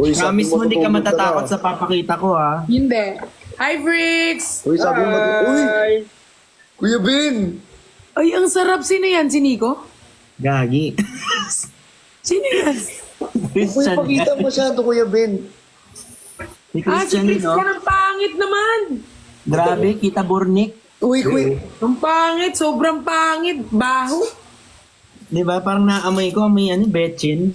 Uy, sabi Promise mo hindi ka matutulog matatakot na. sa papakita ko, ha? Hindi. Hi, Bricks! Uy, sabi mo Uy! Kuya Ben! Ay, ang sarap. Sino yan? Si Nico? Gagi. Sino yan? Uy, Christian pakita yan. mo siya to Kuya Ben. Si Si Christian yun, Christian, no? ang pangit naman. Grabe, kita burnik. Uy, kuya. Ang pangit, sobrang pangit. Baho. Di ba? Parang naamoy ko, amoy ano, betchin.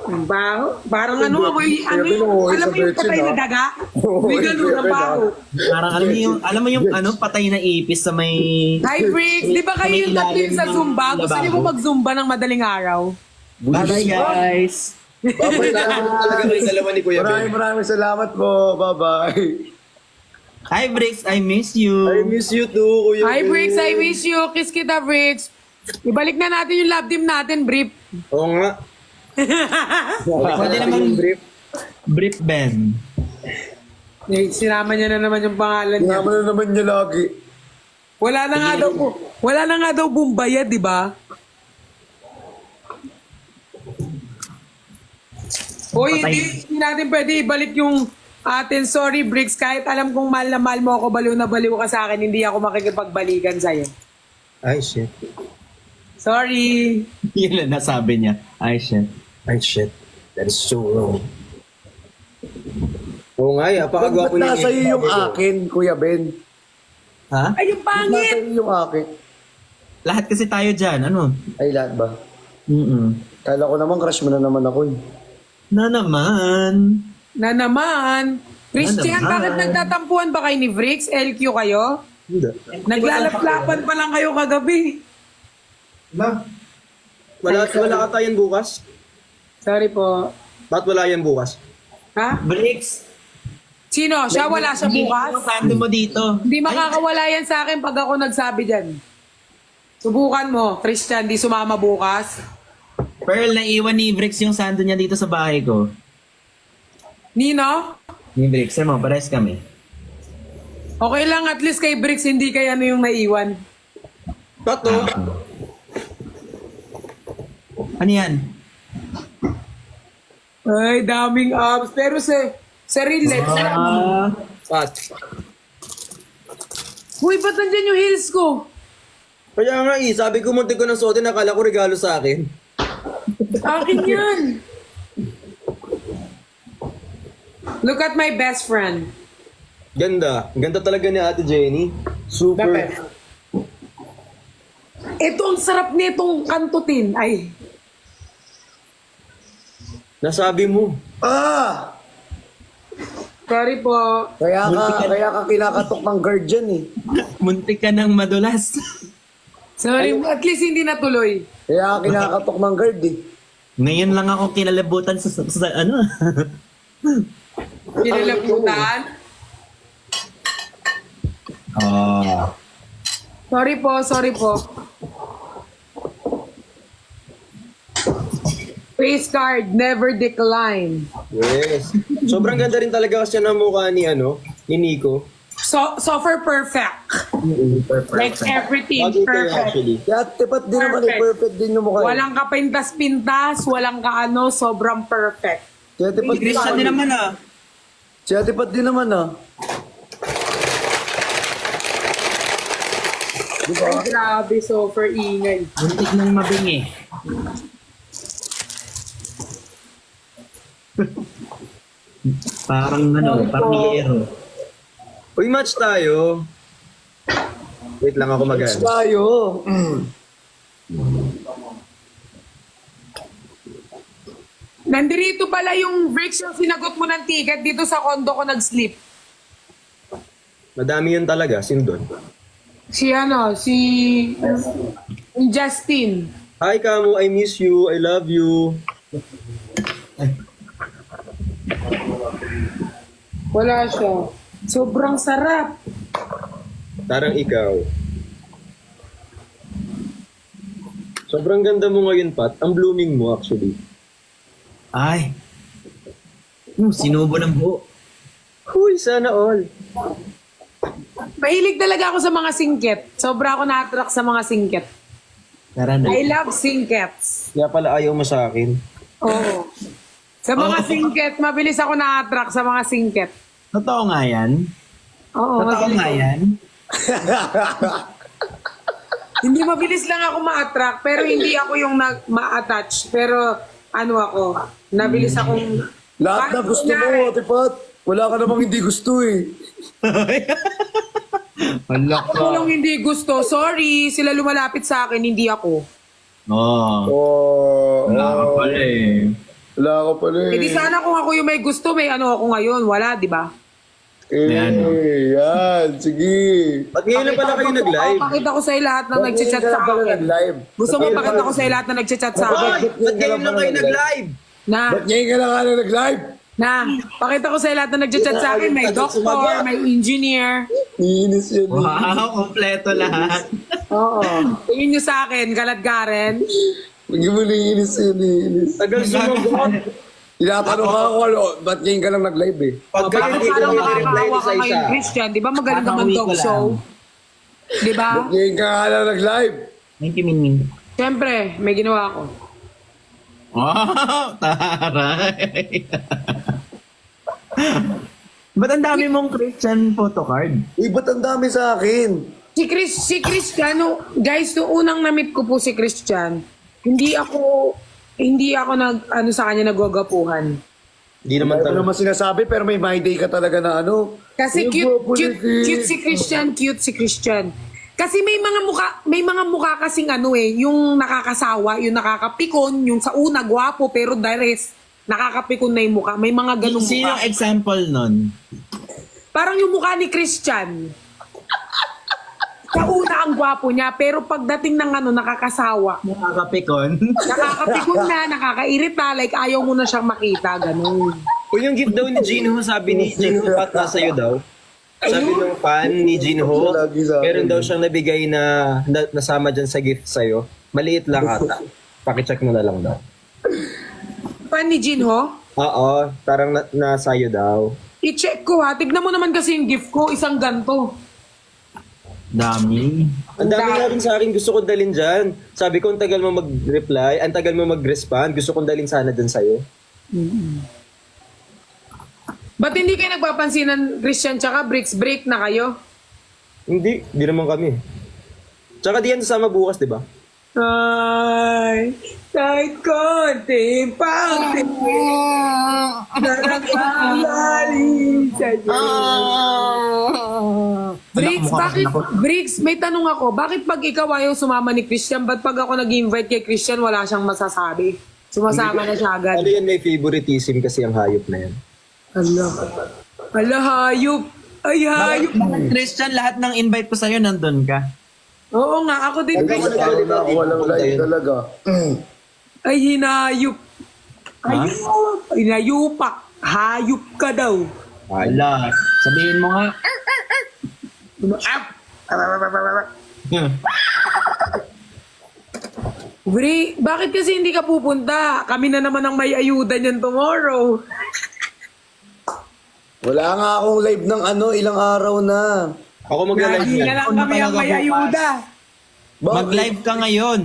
Ang baho. Parang ano, amoy, ano Kuya Ben, yung, oo, alam mo sa yung virgin, patay na ah. daga? Oo, May ganun, Kuya ang Ben, baho. Parang alam mo yung ano, patay na ipis sa may... Hi, Bricks! Di ba kayo yung tatlo yung sa Zumba? Gusto niyo ba mag-Zumba ng madaling araw? Bye, guys. Babay Talaga kayo dalawa ni Kuya Ben. Maraming salamat po. Bye-bye. Hi, Bricks. I miss you. I miss you too, Kuya Hi, Ben. Bricks! I miss you! Kiss kita, Bricks! Ibalik na natin yung love team natin, Brip. Oo nga. Pwede naman Brief Ben. Eh, sinama niya na naman yung pangalan niya. Naman na naman niya lagi. Wala na nga daw bumbaya, di ba? Hoy, hindi natin pwede ibalik yung atin. Sorry, Bricks. Kahit alam kong mahal na mahal mo ako, baliw na baliw ka sa akin, hindi ako makikipagbalikan sa'yo. Ay, shit. Sorry. Yun lang nasabi niya. Ay, shit. Ay, shit. That is so wrong. Oo nga, apakagwapo Ba't niya. nasa iyo yung akin, Kuya Ben? Ha? Ay, yung Ba't nasa pangit! iyo yung akin? Lahat kasi tayo dyan. Ano? Ay, lahat ba? Mm-mm. Kala ko naman, crush mo na naman ako eh. Na naman. Na naman. Christian, Na naman. bakit nagtatampuhan ba kayo ni Bricks? LQ kayo? Hindi. Naglalap-lapan pa lang kayo kagabi. Wala ka tayo bukas? Sorry po. Ba't wala yan bukas? Ha? Bricks. Sino? Siya wala siya bukas? Yung sando mo dito. Hindi makakawala yan sa akin pag ako nagsabi dyan. Subukan mo, Christian, di sumama bukas. Pearl, naiwan ni Bricks yung sando niya dito sa bahay ko. Nino? Ni Bricks, mo, pares kami. Okay lang, at least kay Bricks, hindi kay ano yung naiwan. Pato. Ano yan? Ay, daming abs. Pero sa real life, Pat. Uy, ba't nandyan yung heels ko? Kaya nga sabi ko muntik ko ng suotin, nakala ko regalo sa akin. Akin yan. Look at my best friend. Ganda. Ganda talaga ni Ate Jenny. Super. Bakit? Ito ang sarap nitong kantutin. Ay, Nasabi mo. Ah! sorry po. Kaya ka kinakatok ng guard dyan eh. Muntik ka ng madulas. Sorry, at least hindi natuloy. Kaya ka kinakatok ng guard eh. Ngayon lang ako kilalabutan sa ano. Kinalabutan. Oh. Sorry po, sorry po. Face card, never decline. Yes. Sobrang ganda rin talaga kasi ng mukha ni Nico. So for perfect. Like everything, Bagay kayo perfect. actually. Kaya tipat din naman eh. Perfect. Perfect din yung mukha. Walang kapintas-pintas, walang kaano, sobrang perfect. Kaya tipat din Christian din naman ah. Kaya tipat din naman ah. Ay, grabe, so for ingay. Muntik ng mabingi. Parang ano, parang yero. Uy, match tayo. Wait lang ako Match mag-ano. tayo. Nandito pala yung Bricks yung sinagot mo ng ticket dito sa condo ko nag-sleep. Madami yun talaga. Sino doon? Si Justin. Hi, Kamo. I miss you. I love you. Wala siya. Sobrang sarap. Parang ikaw. Sobrang ganda mo ngayon, Pat. Ang blooming mo, actually. Ay. Sinubo ng buo. Huy, sana all. Mahilig talaga ako sa mga singket. Sobra ako na-attract sa mga singket. Tara na. I love singkets. Kaya pala ayaw mo sa akin. Oo. Sa mga singket, mabilis ako na-attract sa mga singket. Totoo nga yan. Oo, Totoo mabilis. nga yan. Hindi mabilis lang ako ma-attract, pero hindi ako yung ma-attach. Pero ano ako, nabilis akong... Lahat na Parang gusto mo, kunyari, Ate Pat. Wala ka namang hindi gusto eh. Wala Ako ka. lang hindi gusto. Sorry, sila lumalapit sa akin, hindi ako. Oo. Wala ka pala eh. Wala ka pala eh. Hindi sana kung ako yung may gusto, may ano ako ngayon. Wala, di ba? Yan. Yan. Sige. At ngayon na pala kayo nag-live. Pakita ko sa'yo lahat na nagchat sa Pala akin. nag-live. Gusto mo pakita ko sa'yo lahat na nagchat sa akin? Ay, ba't ngayon lang kayo nag-live? Na, Ba't ngayon ka lang nga nag-live? pakita ko sa'yo lahat na nagchat sa akin. May doctor, may engineer. Iinis yan. Wow, kompleto lahat. Oo. Tingin nyo sa akin, Galadgaren. Huwag mo na iinis yan. Iinis. Tagal sumagot. Tinatanong ka ako, ano, ba't ngayon ka lang nag-live eh? Pag kayo Bakit hindi parang ko reply nakakahawa sa ka isa. ngayon, Christian? Di ba magaling naman Kakauwi talk ko lang. show? Di ba? Ba't ngayon ka nga lang nag-live? Thank you, Minmin. Siyempre, may ginawa ako. Wow, taray. Ba't ang dami mong Christian photocard? Eh, ba't ang dami sa akin? Si Christian, guys, nung unang na-meet ko po si Christian, hindi ako ano sa kanya nagwagapuhan. Hindi naman Ano talaga. naman sinasabi, pero may my day ka talaga na ano. Kasi Ay, cute, gwapo cute, ni Chris. cute si Christian. Kasi may mga mukha kasing ano yung nakakasawa, yung nakakapikon, yung sa una gwapo pero the rest nakakapikon na yung mukha. May mga ganung Sino mukha. yung example nun? Parang yung mukha ni Christian. Sa una ang gwapo niya, pero pagdating ng ano, nakakasawa. Nakakapikon. Nakakapikon na, nakakairita, like ayaw mo na siyang makita, ganun. O yung gift daw ni Jinho, sabi ni Jinho, Pat, nasa iyo daw. Sabi ng fan ni Jinho, Lagi sa akin. meron daw siyang nabigay na nasama dyan sa gift sa'yo. Maliit lang ata. Pakicheck mo na lang daw. Pan ni Jinho, Oo, parang nasa iyo daw. i-check ko ha. Tignan mo naman kasi yung gift ko, isang ganto. Dami. Ang dami nga rin sa akin, gusto kong dalhin dyan. Sabi ko, ang tagal mo mag-reply, ang tagal mo mag-respond, gusto kong dalhin sana dyan sa'yo. Ba't hindi kayo nagpapansinan, Christian, tsaka Bricks, break na kayo? Hindi naman kami. Tsaka di yan sasama bukas, di ba? Ay, kahit konting pagtingin na nag-aalalim sa'yo. Briggs, may tanong ako. Bakit pag ikaw ayaw sumama ni Christian, ba't pag ako nag-invite kay Christian, wala siyang masasabi? Sumasama na siya agad. Ano yan, may favoritism kasi ang hayop na yan. Ala, hayop. Ay, hayop. Bakit Christian, lahat ng invite ko sa'yo, nandun ka. Oo nga, ako din, Christian. Wala ako walang live talaga. Ay, hinayop. Ayop. Hinayupak. Hayop ka daw. Wala. Sabihin mo nga. Bakit kasi hindi ka pupunta? Kami na naman ang may ayuda niyan tomorrow. Wala nga akong live ng ano, ilang araw na. Ako magla-live Lagi na yan. lang kami ang may ayuda. Bakit? Mag-live ka ngayon.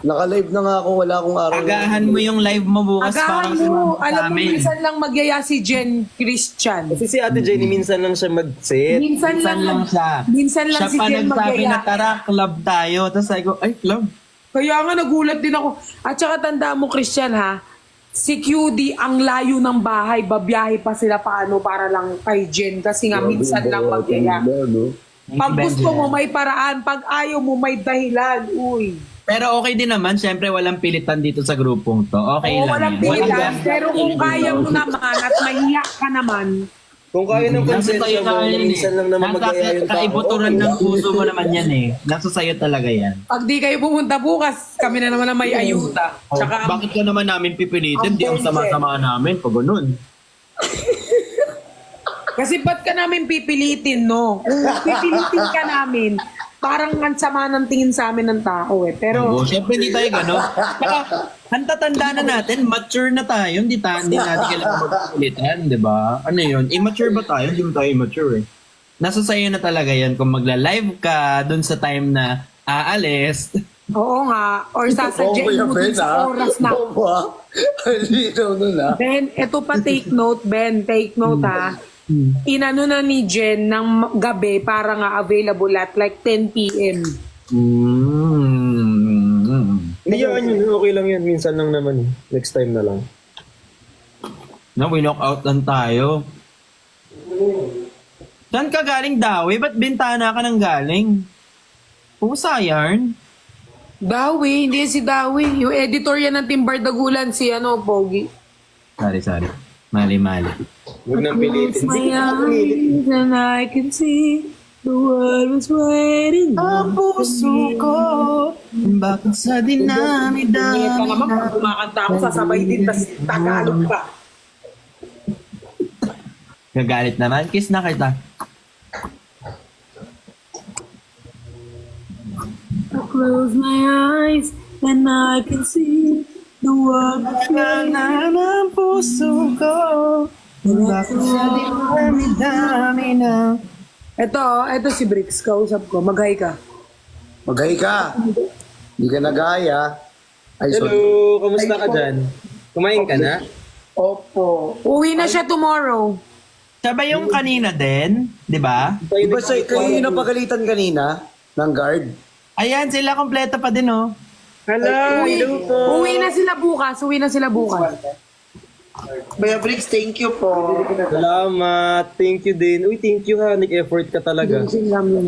Naka-live na nga ako, wala akong araw. Agahan mo yung live mo bukas Agahan para mo. sa Alam mo, amin. minsan lang magyaya si Jen Christian. Kasi si Ate Jenny, minsan lang siya mag-set. Minsan Minsan lang siya. Minsan lang Siya si pa Jen nagsabi na magyaya. tara, club tayo. Tapos sabi ko, ay, club. Kaya nga nagulat din ako. At saka tandaan mo, Christian, ha? Si QD, ang layo ng bahay, babiyahe pa sila paano para lang kay Jen. Kasi nga, minsan lang magyaya. Pag gusto mo, may paraan. Pag ayaw mo, may dahilan. Uy. Pero okay din naman, syempre walang pilitan dito sa grupong to. Okay Oo, lang. walang yan. pilitan. Pero kung kaya mo naman at mahiya ka naman, Kung kaya ng Nasa konsensya sa'yo mo, na yan eh. minsan lang naman mag-aya yung tao. Kaibuturan ng puso mo naman yan eh. Nasa sa'yo talaga yan. pag di kayo pumunta bukas, kami na naman ang may ayuda. Tsaka, Bakit ka naman namin pipilitin? Di ang sama-sama namin pag ganun. kasi ba't ka namin pipilitin, no? Kung pipilitin ka namin, parang ang sama ng tingin sa amin ng tao eh. Pero, Oo, syempre hindi tayo gano'n. Saka, ang tatanda na natin, mature na tayo. Hindi natin kailangan magpilitan, di ba? Ano yun? Immature ba tayo? Hindi mo tayo immature eh. Nasa sa'yo na talaga yan. Kung magla-live ka dun sa time na aalis, Oo nga. Or Oo, sasadyain Kuya mo Ben, dun sa oras na. Oo, ha? Ang linaw nun, ha? Ben, eto pa take note, Ben. Take note, ha. Inano na ni Jen ng gabi para nga available at like 10 p.m. Hindi yan yun. Okay lang yan. Minsan lang naman. Next time na lang. No, we-knock out lang tayo. Saan ka galing, Dawi? Ba't bintana ka ng galing? Pusa yarn? Dawi, hindi si Dawi. Yung editor yan ng Team Bardagulan, si Pogi. Sorry. Mali. Huwag nang pilitin. My Hindi ko na pilitin. eyes and I can see the world was waiting. Ang puso ko, bakit sa dinami-dami Neta naman, pag kumakanta ako, sasabay din, tas Tagalog pa. Gagalit naman, kiss na kita. I close my eyes and I can see the world was waiting. Ng puso ko, bakit sa dinami-dami na. Ito si Bricks, kausap ko. Mag-hi ka. Magay ka. Hindi ka nagaya. Ay, Hello, sorry. kamusta ka dyan? Kumain ka na? Opo. Uwi na siya tomorrow. Sabay yung kanina din, di ba? Di ba kayo yung napagalitan kanina ng guard? Ayan, sila kompleto pa din, oh. Hello, hello po. Uwi na sila bukas. Kuya Briggs, thank you po. Salamat. Thank you din. Uy, thank you ha. Nag-effort ka talaga.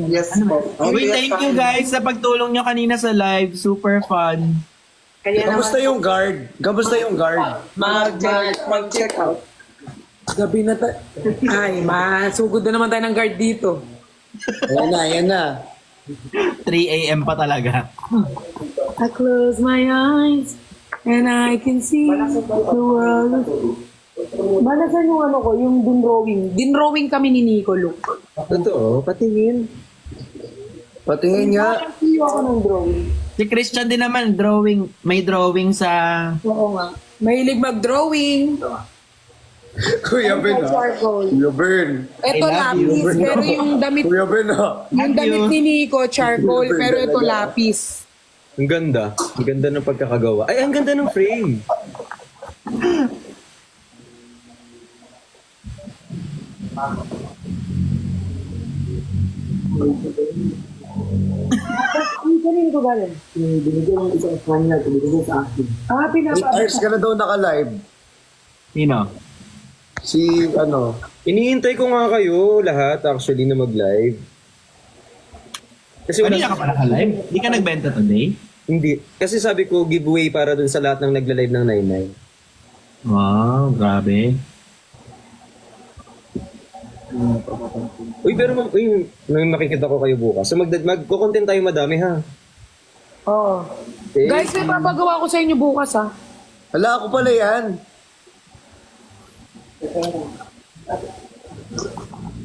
Yes po. Uy, thank you guys sa pagtulong nyo kanina sa live. Super fun. Kamusta yung guard? Mag-check out. Gabi na Ay, masugod na naman tayo ng guard dito. Ayan na. 3 a.m. pa talaga. I close my eyes and I can see the world. Balasan yung yung dinrowing. Dinrowing kami ni Nico, look. Totoo, patingin. Patingin nga. Iyo ako ng drawing. Si Christian din naman, may drawing sa... Oo nga. Mahilig mag-drawing. Kuya Ben, ha? Charcoal. Kuya Ben. Ito I love you, lapis, pero yung damit Kuya Ben, ha? yung damit ni Nico, charcoal, pero ito lapis. Ang ganda. Ang ganda ng pagkakagawa. Ay, ang ganda ng frame. Kanin ko galing? Binigyan ng isang kanya, binigyan sa akin. 8 hours ka na daw naka-live. Sino? Si, Iniintay ko nga kayo lahat actually na mag-live. Kasi Kanina ka pala ka-live? Hindi ka nagbenta today? Hindi. Kasi sabi ko giveaway para dun sa lahat ng nagla-live ng 99. Wow, grabe. Uy, pero may makikita ko kayo bukas. So magko-content tayo madami ha. Oo. Okay? Guys, may papagawa ko sa inyo bukas, ha? hala, ako pala yan.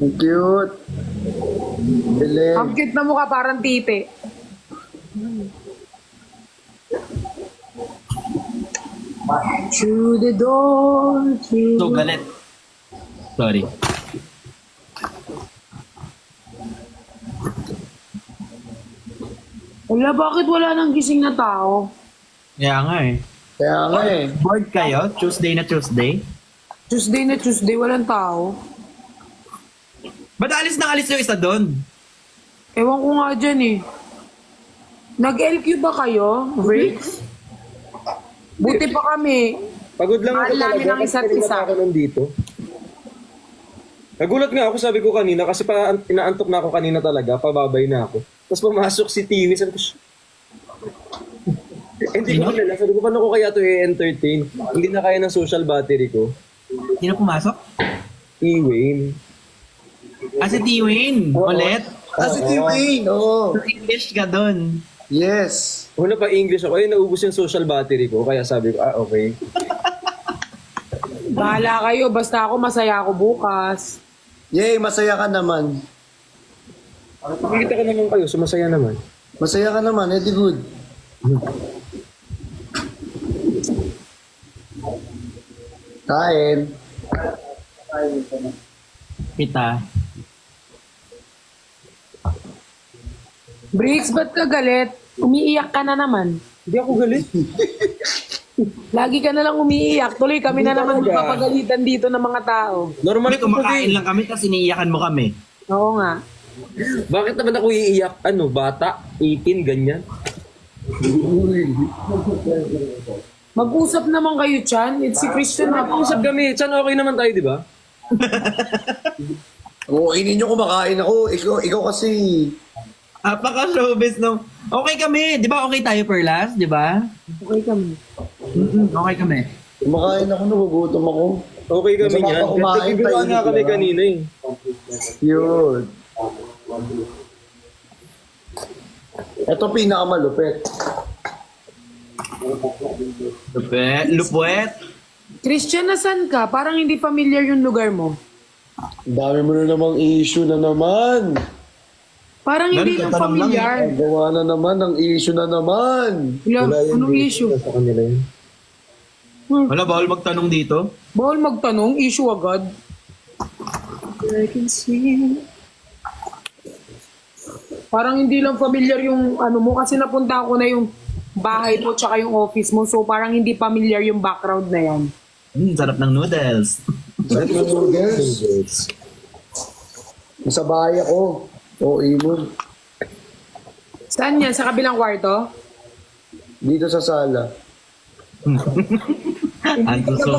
Ang cute. Bilis. Ang cute na mukha, parang tite. Through the door, So, galit. Sorry. Wala, bakit wala nang gising na tao? Kaya nga eh. Kaya nga eh. Bored kayo? Tuesday na Tuesday? Tuesday na Tuesday, walang tao. Ba't alis yung isa doon? Ewan ko nga dyan eh. Nag-LQ ba kayo, Bricks? Buti pa kami. Pagod lang ako Mahal namin talaga ang kasi isa't kanina isa. pa ako nandito. Nagulat nga ako, sabi ko kanina, kasi pa inaantok na ako kanina talaga, pababay na ako. Tapos pumasok si Timmy, sabi ko, hindi ko nila, sabi ko, paano ko kaya ito i-entertain? Hindi na kaya ng social battery ko. Sino pumasok? T-Wayne. Si T-Wayne. Ulit. Si T-Wayne, oo. English ka doon. Yes. Una pa English ako, naubos yung social battery ko, kaya sabi ko, okay. Bahala kayo, basta ako masaya ako bukas. Yay, masaya ka naman. Nakikita ko naman kayo, sumasaya naman. Masaya ka naman, edi good. Kain. Kita. Bricks, ba't ka galit? Umiiyak ka na naman. Hindi ako galit. Lagi ka na lang umiiyak. Tuloy kami na naman talaga. magpapagalitan dito ng mga tao. Normal Kami kumakain lang kami kasi iniiyakan mo kami. Oo nga. Bakit naman ako iiyak? Ano, bata? 18, ganyan? Mag-usap naman kayo, Chan. It's si Christian na Usap kami. Chan, okay naman tayo, di ba? Oo, ninyo kumakain ako. Ikaw kasi. Apaka-showbiz no. Okay kami. Di ba okay tayo Perlas? Di ba? Okay kami. Okay kami. Kumakain ako, nagugutom ako. Okay kami Masama yan. pa kumain, Nagkigulaan nga tayo, kami di ba? kanina eh. Yun. Ito pinakamalupit. Lupwet. Christian, nasan ka? Parang hindi familiar yung lugar mo. Ang dami mo na namang issue na naman. Parang hindi lang Tanong lang. familiar. Gawa na naman, ang issue na naman. Anong issue? Sa kanila yun. Wala, bawal magtanong dito. Bawal magtanong, issue agad. I can see. Parang hindi lang familiar yung ano mo kasi napunta ko na yung bahay mo tsaka yung office mo. So parang hindi familiar yung background na yan. Sarap ng noodles. Sarap ng noodles. Nasa bahay ako. Oo, Imon. Saan yan? Sa kabilang kwarto? Dito sa sala.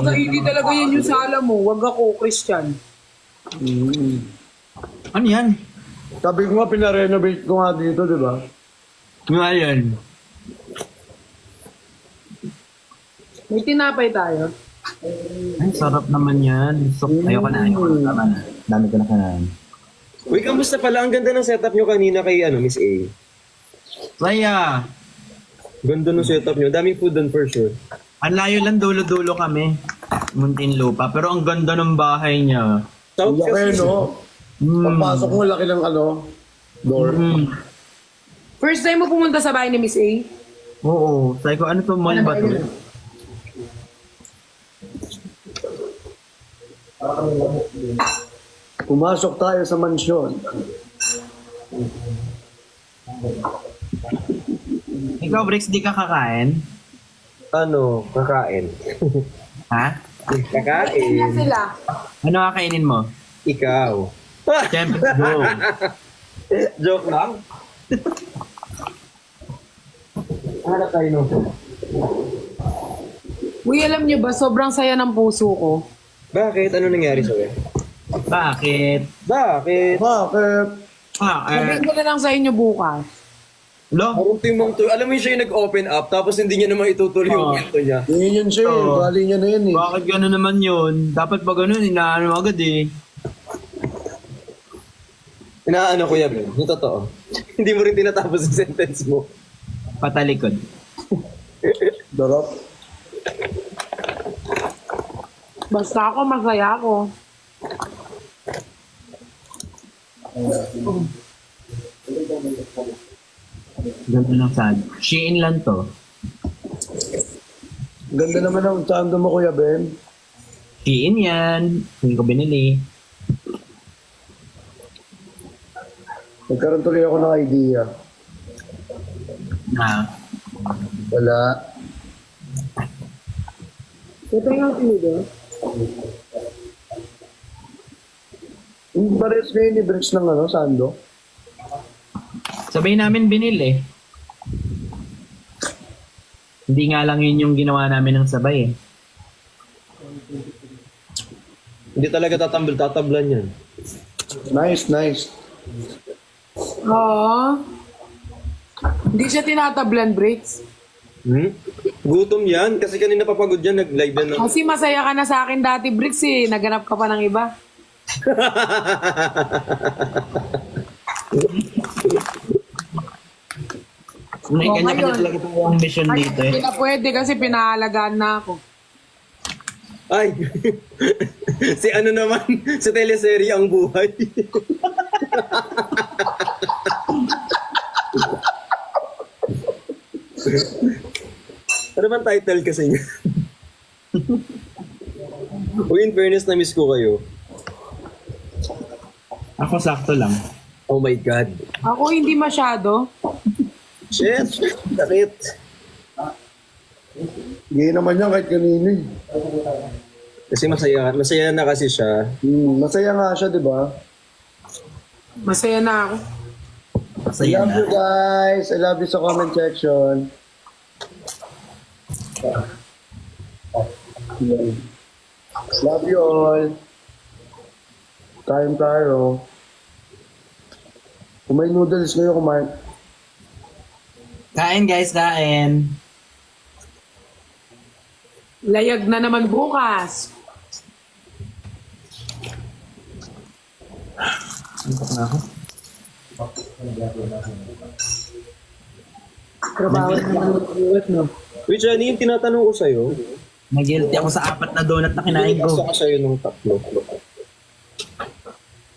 Hindi talaga yan yung sala mo. Wag ako, Christian. Ano yan? Sabi ko nga, pinarenovate ko nga dito, di ba? Ano yan? May tinapay tayo. Ay, sarap naman yan. So, ayoko na. Tama na. Dami ko na kanain. Uy, kamusta pala? Ang ganda ng setup nyo kanina kay Miss A. Saya. Ganda ng setup nyo. Daming food doon for sure. Ang layo lang, dulo-dulo kami. Muntinlupa. Pero ang ganda ng bahay niya. South Ang laki, kasi. no? Pagpasok mo, laki ng door. First time mo pumunta sa bahay ni Miss A? Oo. Sabi ko, ano to? Mall ba to? Pumasok tayo sa mansyon. Ikaw, Brix, di ka kakain? Ano, kakain. Ha? Kakain. Kaya sila. Ano kakainin mo? Ikaw. Siyempre, go. Joke lang. Hanap tayo nung. Uy, alam niyo ba, sobrang saya ng puso ko. Bakit? Ano nangyari sa'yo? Bakit? Bakit? Bakit? Sabihin ko na lang sa inyo bukas. Lo? Parang timong to. Alam mo yun siya yung nag-open up tapos hindi niya naman itutuloy yung kwento niya. Yun siya, Oo. bali niya na yan eh. Bakit gano'n naman yun? Dapat pa gano'n, inaano agad eh. Inaano ko yan, yung totoo. Hindi mo rin tinatapos yung sentence mo. Patalikod. Darap. Basta ako, masaya ako. Ganda ng sad. Shein lang to. Ganda naman ang tando mo, Kuya Ben. Shein yan. Hindi ko binili. Nagkaroon tuloy ako ng idea. Na. Wala. Ito yung video. Yung pares kayo ni Bricks ng sando. Sabay namin binili. Hindi nga lang yun yung ginawa namin ng sabay eh. Hindi talaga tatablan yan. Nice, nice. Oo. Hindi siya tinatablan, Bricks. Gutom yan kasi kanina papagod yan nag-live yan. Kasi masaya ka na sa akin dati, Bricks eh. Naganap ka pa ng iba. May Oo, kanya-kanya ngayon. talaga yung mission dito eh. Hindi na pwede kasi pinahalagaan na ako. Ay, si ano naman, sa teleserye ang buhay. Ano bang title kasi niya? Uy, in fairness na miss ko kayo. Ako sakto lang. Oh my God. Ako hindi masyado. Shit! Sakit! Hindi naman yan kahit kanino eh. Kasi masaya na kasi siya. Masaya nga siya, di ba? Masaya na ako. I Masaya love you na. guys. I love you sa comment section. Love you all. Kain tayo. Kung may noodles kayo, kumain. Kain guys, kain. Layag na naman bukas. Suntok na ako. Trabaho na naman bukas, no? Wait, Johnny, yung tinatanong ko sa'yo, Nag-guilty ako sa 4 na donut na kinain gusto ko. ka sa'yo nung 3.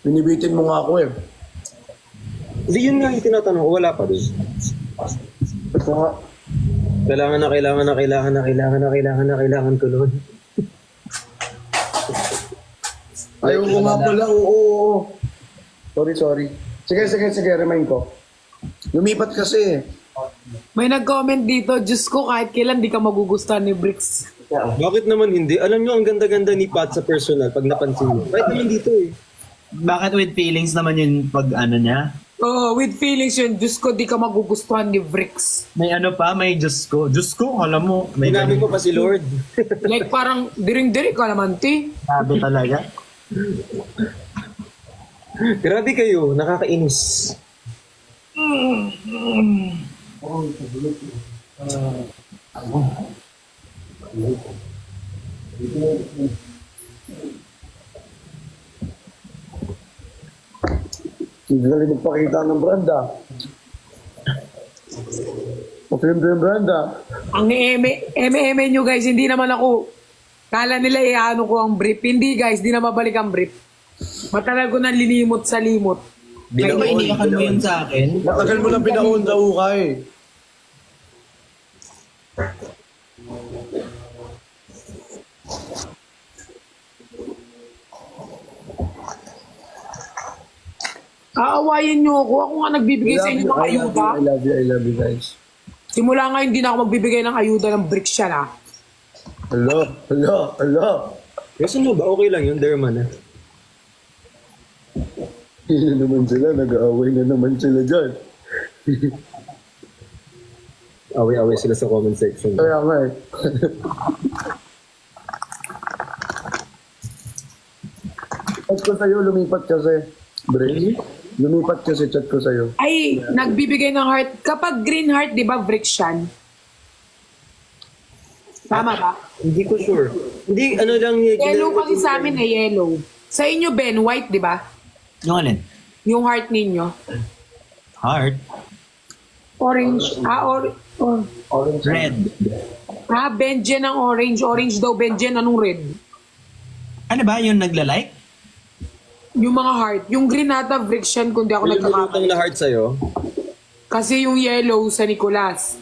Binibitin mo nga ako eh. Hindi, yun nga yung tinatanong ko, wala pa din. Ito nga. Kailangan ko nun. Ayaw ko nga pala. Oo. Sorry. Sige. Remind ko. Lumipat kasi eh. May nag-comment dito, Diyos ko, kahit kailan di ka magugustuhan ni Bricks. Bakit naman hindi? Alam nyo, ang ganda-ganda ni Pat sa personal pag napansin mo. Kahit naman dito eh. Bakit with feelings naman yung pag ano niya? Oh, with feelings yun, Diyos ko, di ka magugustuhan ni Bricks. May ano pa, may Diyos ko. Diyos ko, alam mo. May Ginamit ko pa si Lord. Like parang diring-diri ka naman, ti. Sabi talaga. Grabe kayo, nakakainis. Hindi galing magpakita ng brand ah. Film brand ah. Ang eme nyo guys, hindi naman ako, kala nila iano ko ang brief. Hindi guys, di na mabalik ang brief. Matagal ko na linimot sa limot. Di ba iniyakan mo yun sa akin? Matagal mo lang pinahon sa ukay. Aawayin nyo ako. Ako nga nagbibigay sa inyo ng ayuda. I love you guys. Simula ngayon, hindi na ako magbibigay ng ayuda ng bricks yan ah. Hello. Kasi no ba, okay lang yun, Derman ah. Hindi naman sila, nag-aaway na naman sila dyan. Away-away sila sa comment section. Kaya nga eh. Chat ko sa'yo, lumipat kasi. Brace? Lumipat kasi chat ko sa'yo. Ay, nagbibigay ng heart. Kapag green heart, di ba bricks yan? Tama ba? Hindi ko sure. Hindi, ano lang yun. Yellow kasi sa amin eh, yellow. Sa inyo, Ben, white, di ba? Yung alin? Yung heart ninyo. Heart. Orange. Red. Benjen ang orange. Orange daw, Benjen. Anong red? Ano ba yung nagla-like? Yung mga heart. Yung green nata, bricks yan, kung di ako Yung nagkakamali. lumutang na heart sa'yo. Kasi yung yellow sa Nicolas.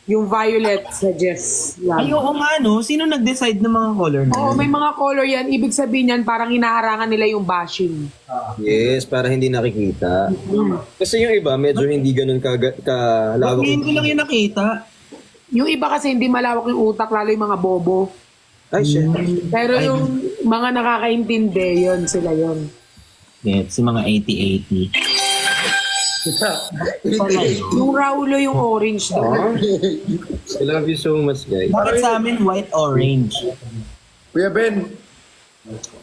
Yung violet sa Jess. Ay, oo nga no. Sino nag-decide ng mga color na Oo, yun? may mga color yan. Ibig sabihin yan, parang hinaharangan nila yung bashing. Yes, para hindi nakikita. Kasi yung iba, medyo hindi ganun kalawak. Ngayon ko lang yung nakita. Yung iba kasi hindi malawak yung utak, lalo yung mga bobo. Ay, shit. Pero yung mga nakakaintindi, yun sila yun. Yes, yung mga 80-80. Yung Raulo yung orange daw. I love you so much, guys. Bakit sa amin white-orange? Kuya Ben,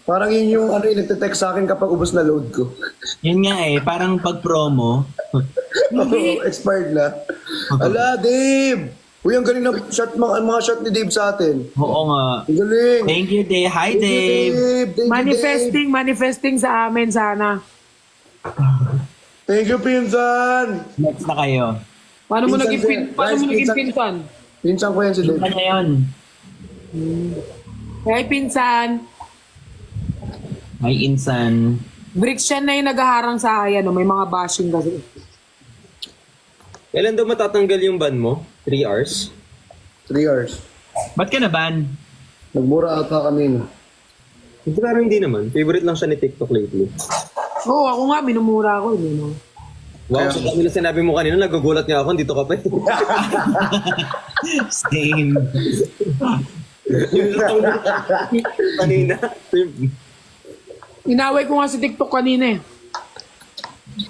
parang yun yung ano yung nagte-text sa akin kapag ubos na load ko. Yun nga eh, parang pag-promo. Expired na. Ala, Dave! Uy, ang galing na shot, mga shot ni Dave sa atin. Oo nga. Ang galing! Thank you, Dave. Hi, Thank you, Dave. Thank you, Manifesting sa amin sana. Thank you, Pinsan! Next na kayo. Paano mo Pinsan naging, din. paano mo Guys, naging pinsan. pinsan? Pinsan ko yan si Yung Dave. na yun. Hey, pinsan. May insan. Bricks yan na yung naghaharang sa ayan. May mga bashing kasi. Kailan daw matatanggal yung ban mo? 3 hours? 3 hours. Ba't ka na ban? Nagmura ata kami. Hindi, pero hindi naman. Favorite lang siya ni TikTok lately. Oo, ako nga, minumura ako. Wow, sa dami na sinabi mo kanina, nagugulat nga ako, dito ka pa. Same. Yung kanina. Inaway ko nga si TikTok kanina eh.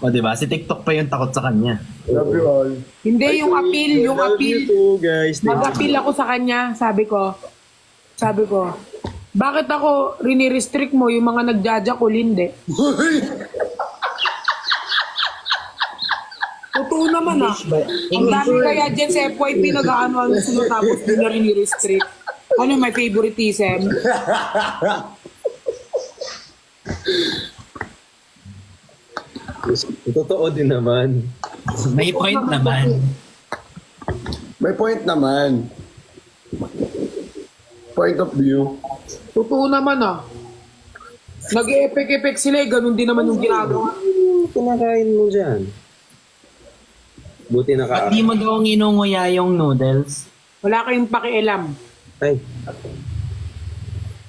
O diba? Si TikTok pa yung takot sa kanya. Love you all. Hindi, yung appeal, Love you too, guys. Mag-appeal ako sa kanya, sabi ko, bakit ako rini-restrict mo yung mga nagjajakul, hindi? Totoo naman ah. Ang dami kaya dyan sa FYP nag-ano sila tapos di na rini-restrict. Ano, may favoritism? Totoo din naman. May point naman. May point naman. Point of view. Totoo naman ah. Nag-e-epek-epek sila eh, ganun din naman yung ginagawa. Kinakain mo dyan. Buti Ba't di mo daw nginunguya yung noodles? Wala kayong pakialam. Ay.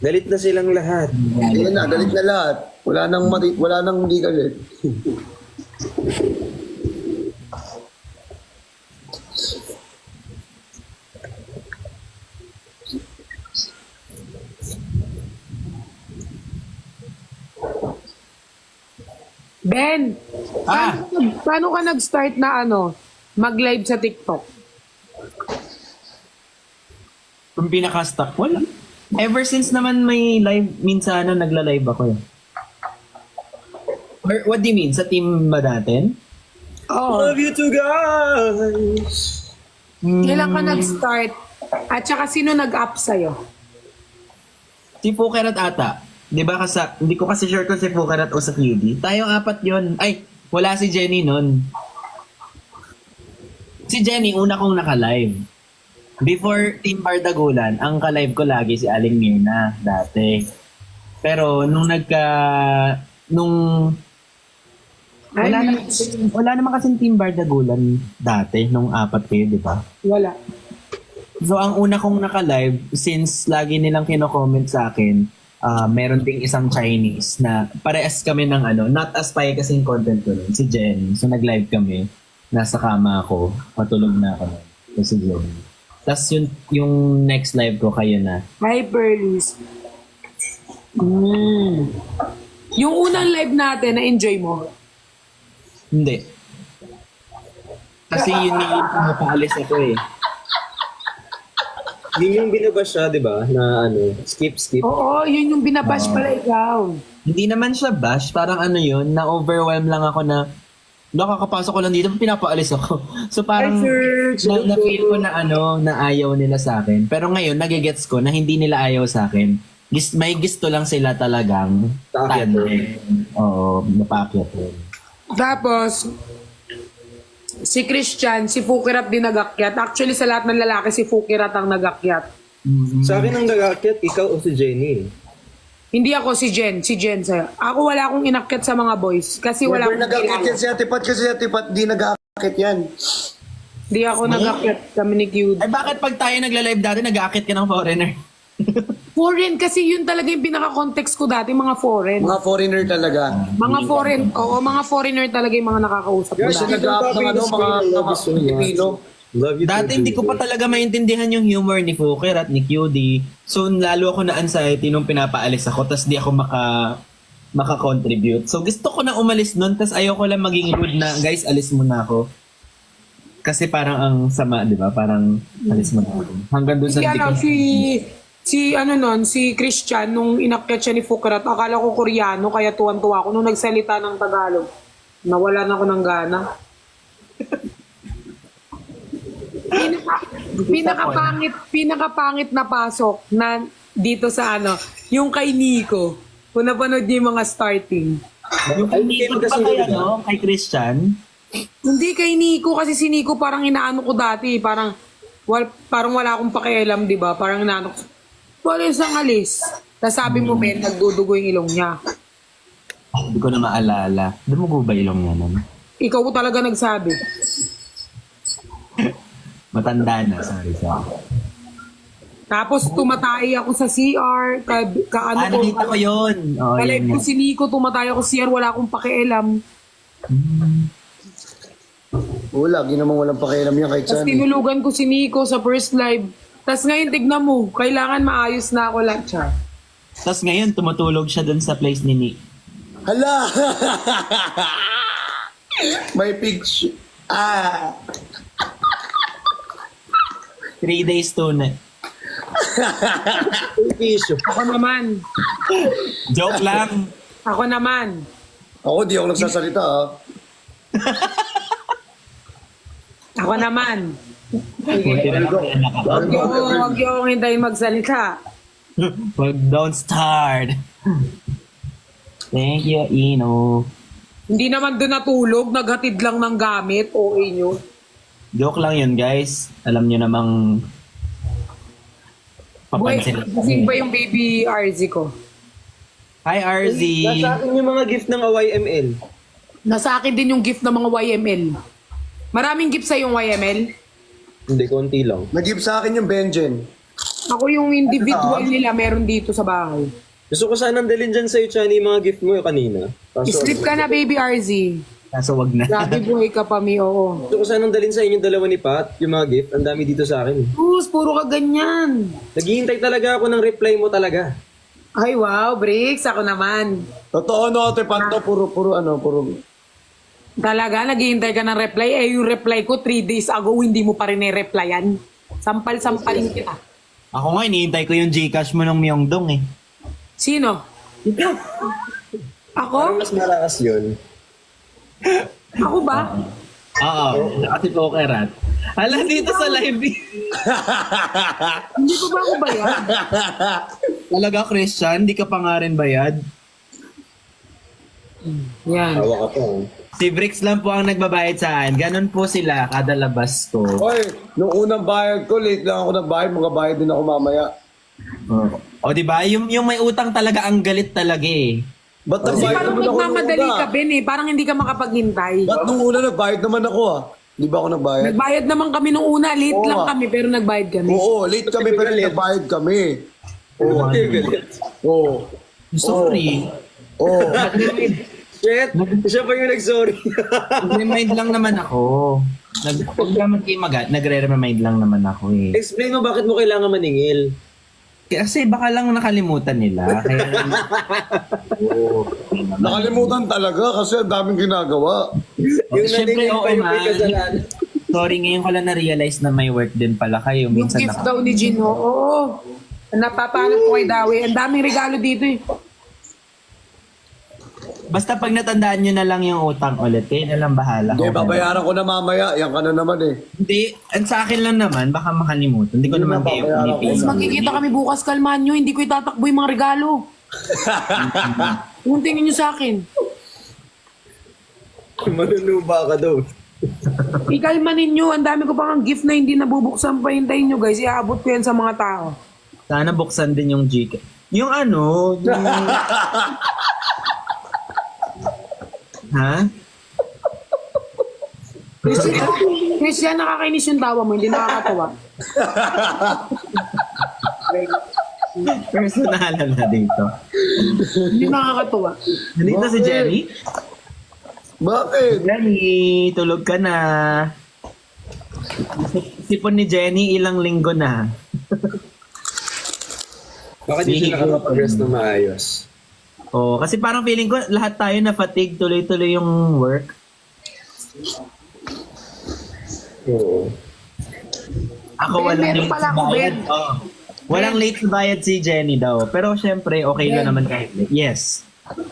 Galit na silang lahat. Ayan na, galit na lahat. Wala nang hindi galit. Ben, paano ka nag-start na mag-live sa TikTok? Kung pinaka-stuck, wala. Ever since naman may live, minsan nagla-live ako eh. Or, what do you mean? Sa team ba natin? Oo. Love you too, guys. Kailan ka nag-start? At saka sino nag-up sa'yo? Si Fukerat ata. Di ba kasi, hindi ko kasi sure kung si Fukerat o sa QD. Tayong apat yon. Ay, wala si Jenny nun. Si Jenny, una kong naka-live. Before Team Bardagulan, ang ka-live ko lagi si Aling Mirna dati. Pero nung wala naman kasing Team Bardagulan dati, nung apat kayo, di ba? Wala. So, ang una kong naka-live, since lagi nilang kino-comment sa akin, meron ding isang Chinese na parehas kami ng not as pie kasing content ko nun, si Jen. So, nag-live kami. Nasa kama ako. Matulog na ako nun. So, si Jen. Tapos yung next live ko, kayo na. Hi, Perlis. Yung unang live natin, na-enjoy mo? Hindi. Kasi yun yung pumapaalis ako eh. Yun yung binabas siya, di ba? Na skip. Oo, yun yung binabash pala ikaw. Hindi naman siya bash. Parang yun, na-overwhelm lang ako na nakakapasok ko lang dito, pinapaalis ako. So parang na-feel ko na na ayaw nila sa akin. Pero ngayon, nagigets ko na hindi nila ayaw sa akin. May gusto lang sila talagang tandem. Oo, napakyat rin. Tapos, si Christian, si Fukirat din nag-akyat. Actually, sa lahat ng lalaki, si Fukirat ang nag-akyat. Sa akin ang nag-aakyat, ikaw o si Jenny. Hindi ako si Jen sa'yo. Ako wala akong inakyat sa mga boys. Kasi wala Never akong nag-akit yan kilala. si Ate Pat kasi si Ate Pat di nag-akit yan. Hindi ako nag-akyat kami ni Cute. Ay bakit pag tayo nagla-live dati, nag-aakit ka ng foreigner? Foreign, kasi yun talaga yung pinaka-context ko dati, mga foreign. Mga foreigner talaga. Mga foreign, oo, mga foreigner talaga yung mga nakakausap ko. Kasi dati. nag-up ng mga Pilipino. Love you Dati too, hindi ko pa Jenny. talaga maintindihan yung humor ni Fuker at ni QD. So lalo ako na anxiety nung pinapaalis ako tas di ako maka-contribute. So gusto ko na umalis nun tas ayoko lang maging rude na guys alis muna ako. Kasi parang ang sama, di ba? Parang alis muna ako. Hanggang doon sa Si Christian, nung inakyat siya ni Fukerat, akala ko Koreano, kaya tuwan-tuwa ako. Nung nagsalita ng Tagalog, nawalan ako ng gana. pinakapangit na pasok na dito sa yung kay Nico. Kung napanood niyo yung mga starting. Yung kay Nico pa kay kay Christian. Hindi kay Nico, kasi si Nico parang inaano ko dati. Parang wala akong pakialam, di ba? Parang inaano ko. Wala isang alis. Tapos sabi mo, Ben, nagdudugo yung ilong niya. Hindi ko na maalala. Dumugo ba ilong niya nun? Ikaw ko talaga nagsabi. Matanda na, sorry. Tapos tumatay ako sa CR. Nakita ko yun. Oh, Kalive yun ko nga. si Nico, tumatay ako sa CR. Wala akong pakialam. Wala, ginamang walang pakialam yan kahit Tapos saan. tinulugan ko si Nico sa first live. Tapos ngayon, tignan mo, kailangan maayos na ako lahat siya. Tapos ngayon, tumutulog siya dun sa place ni Nick. Hala! May picture. 3 days, 2 nights. Issue. Ako naman. Joke lang. Ako naman. Ako, di ako nagsasalita ah. Ako naman. Buti na lang kaya nakapag- Huwag niyo akong hintayin magsalita. Wag, don't start. Thank you, Ino. Hindi naman doon natulog, naghatid lang ng gamit. Okay nyo. Joke lang yun, guys. Alam nyo namang Boy, papansin. gising ba yung baby RZ ko? Hi, RZ. Nasa akin yung mga gift ng YML. Nasa akin din yung gift ng mga YML. Maraming gift sa yung YML. Hindi, konti lang. Nag-give sa akin yung Benjen. Ako yung individual nila meron dito sa bahay. Gusto ko sanang dalhin dyan sa'yo, Chani, yung mga gift mo yung kanina. Kaso, Sleep ka na, baby RZ. Kaso wag na. Grabe buhay ka pa, mi, oo. gusto ko sanang dalhin sa inyo yung dalawa ni Pat, yung mga gift. Ang dami dito sa akin. Sus, puro ka ganyan. Naghihintay talaga ako ng reply mo talaga. Ay, wow, Bricks. Ako naman. Totoo no, Ate Panto, puro. Talaga, naghihintay ka ng reply. Eh, yung reply ko 3 days ago, hindi mo pa rin i-replyan. Sampal-sampalin kita. Ako nga, iniintay ko yung Gcash mo ng Myeongdong eh. Sino? Parang Ako? mas malakas yun. Ako ba? Oo, kasi pokerat. Hala, dito sa live. Hindi ko ba ako bayad? Talaga, Christian, di ka pa nga rin bayad. Yan. Tawa ka pa. Si Bricks lang po ang nagbabayad sa akin. Ganon po sila kada labas ko. Hoy, nung unang bayad ko, late lang ako nagbayad. Magbabayad din ako mamaya. O di ba? Yung may utang talaga ang galit talaga eh. Ba't Kasi nagbayad parang naman ako nung nagmamadali una? ka, Ben eh. Parang hindi ka makapaghintay. Ba't nung una nagbayad naman ako ah? Di ba ako nagbayad? Nagbayad naman kami nung una. Late Oo lang nga. kami, pero nagbayad kami. Oo, late kami pero nagbayad kami. Oo. Oo. Sorry. Oo. Shit! Siya pa yung nag-sorry. Nag-remind lang naman ako. Pag naman kayo nagre-remind lang naman ako eh. Explain mo bakit mo kailangan maningil. Kasi baka lang nakalimutan nila. Kaya, Oo. Nakalimutan talaga kasi ang daming ginagawa. Yung Siyempre, naningil oo pa yung nga. may kasalanan. Sorry, ngayon ko lang na-realize na may work din pala kayo. Yung Minsan gift daw ni Jinho, oo. Napapanap ko kay Dawi. Ang daming regalo dito eh. Basta pag natandaan nyo na lang yung utang ulit, kayo na lang bahala. Hindi, Okay. babayaran ko na mamaya. Yan ka na naman eh. Hindi, ang sa akin lang naman, baka makalimutan. Hindi ko Hindi naman na kayo babayaran ko. pinipili. Mas magkikita kami bukas, kalmahan nyo. Hindi ko itatakbo yung mga regalo. Yung tingin nyo sa akin. Manunuba ka daw. Ikalma ninyo. Ang dami ko pang gift na hindi nabubuksan pa. Hintayin nyo guys. Iaabot ko yan sa mga tao. Sana buksan din yung Gcash. Yung ano, yung... Ha? Christian, nakakainis yung tawa mo. Hindi nakakatawa. Personalan na dito. Hindi nakakatawa. Nandito si Jenny. Bakit? Jenny, tulog ka na. Sipon ni Jenny, ilang linggo na. Bakit hindi siya nakapag-rest na maayos? Oh, kasi parang feeling ko lahat tayo na fatigue, tuloy-tuloy yung work. Oo. Ako Ben, walang meron late pala sa ako, bayad. Ben. Oh. Walang late sa bayad si Jenny daw. Pero syempre, okay lang naman kahit late. Yes.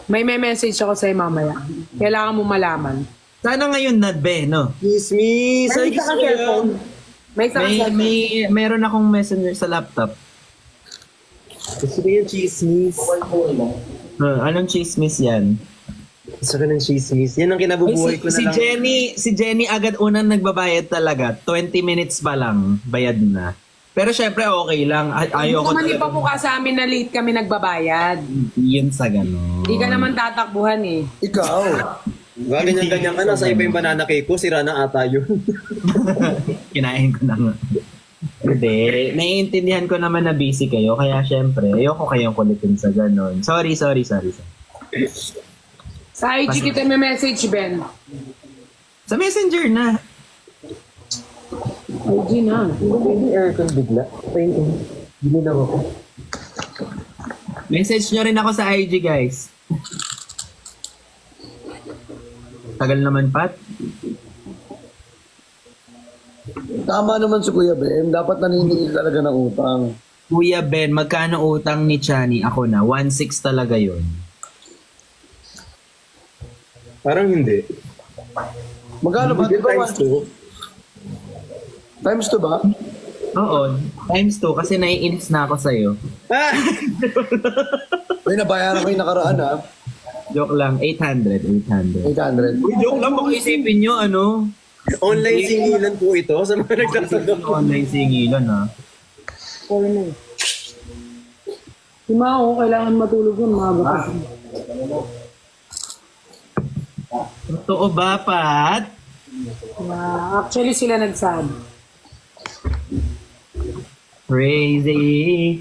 May message ako sa'yo mamaya. Kailangan mo malaman. Sana ngayon na, be, no? Chismis! Ay, gusto ko yan. May isa ka cellphone. Meron akong messenger sa laptop. Gusto ko yung chismis. Anong chismis yan? Gusto ko ng chismis. Yan ang kinabubuhay ko na Si lang. Jenny agad unang nagbabayad talaga. 20 minutes pa lang, bayad na. Pero syempre okay lang. Ayoko Naman talaga. ipamukha sa amin na late kami nagbabayad. Yun sa gano'n. Hindi ka naman tatakbuhan eh. Ikaw. Ba, ganyan-ganyan ka na. Sa iba yung banana cake ko, sira na ata yun. Kinain ko na nga. Hindi. Naiintindihan ko naman na busy kayo. Kaya syempre, ayoko kayong kulitin sa gano'n. Sorry. Sa IG kita may message, Ben. Sa messenger na. IG na. Hindi aircon bigla. Bili lang ako. Message nyo rin ako sa IG, guys. Tagal naman, Pat. Tama naman si Kuya Ben. Dapat naniningil talaga ng utang. Kuya Ben, magkano utang ni Chani? Ako na, 1.6 talaga yun. Parang hindi. Magkano ba? Di ba? Times 2. Times 2 ba? Oo, times 2 kasi naiinis na ako sa'yo. Ah! May nabayaran ko yung nakaraan ha. Joke lang, 800. 800. Uy, joke lang, baka isipin nyo, ano? Online singilan po ito sa mga nagtatanong. Online singilan, ha? Or na. Si Mao, kailangan matulog yun, maaga pa. Totoo ba, Pat? Actually, sila nagsabi. Crazy.